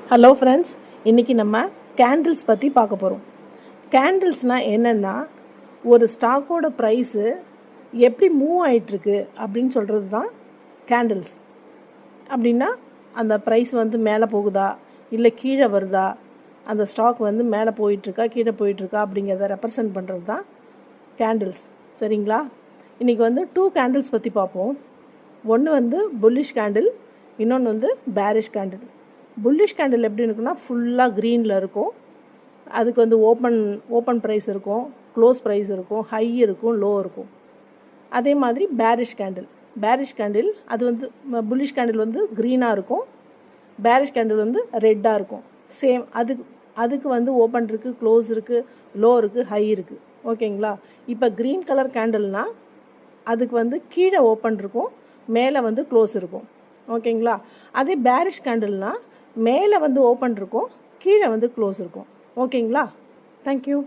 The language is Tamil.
ஹலோ ஃப்ரெண்ட்ஸ், இன்றைக்கி நம்ம கேண்டில்ஸ் பற்றி பார்க்க போகிறோம். கேண்டில்ஸ்னால் என்னென்னா, ஒரு ஸ்டாக்கோட ப்ரைஸு எப்படி மூவ் ஆகிட்டுருக்கு அப்படின்னு சொல்கிறது தான் கேண்டில்ஸ். அப்படின்னா அந்த ப்ரைஸ் வந்து மேலே போகுதா இல்லை கீழே வருதா, அந்த ஸ்டாக் வந்து மேலே போயிட்டுருக்கா கீழே போயிட்டுருக்கா அப்படிங்கிறத ரெப்ரசன்ட் பண்ணுறது தான் கேண்டில்ஸ். சரிங்களா? இன்றைக்கி வந்து 2 கேண்டில்ஸ் பற்றி பார்ப்போம். ஒன்று வந்து புல்லிஷ் கேண்டில், இன்னொன்று வந்து பேரிஷ் கேண்டில். புல்லிஷ் கேண்டில் எப்படி இருக்குன்னா ஃபுல்லாக க்ரீனில் இருக்கும். அதுக்கு வந்து ஓப்பன் ப்ரைஸ் இருக்கும், க்ளோஸ் ப்ரைஸ் இருக்கும், ஹை இருக்கும், லோ இருக்கும். அதே மாதிரி பேரிஷ் கேண்டில் அது வந்து புல்லிஷ் கேண்டில் வந்து க்ரீனாக இருக்கும், பேரிஷ் கேண்டில் வந்து ரெட்டாக இருக்கும். சேம் அதுக்கு வந்து ஓப்பன் இருக்குது, க்ளோஸ் இருக்குது, லோ இருக்குது, ஹை இருக்குது. ஓகேங்களா? இப்போ க்ரீன் கலர் கேண்டில்னால் அதுக்கு வந்து கீழே ஓப்பன் இருக்கும், மேலே வந்து க்ளோஸ் இருக்கும். ஓகேங்களா? அதே பேரிஷ் கேண்டில்னால் மேலே வந்து ஓப்பன் இருக்கும், கீழே வந்து க்ளோஸ் இருக்கும். ஓகேங்களா? தேங்க்யூ.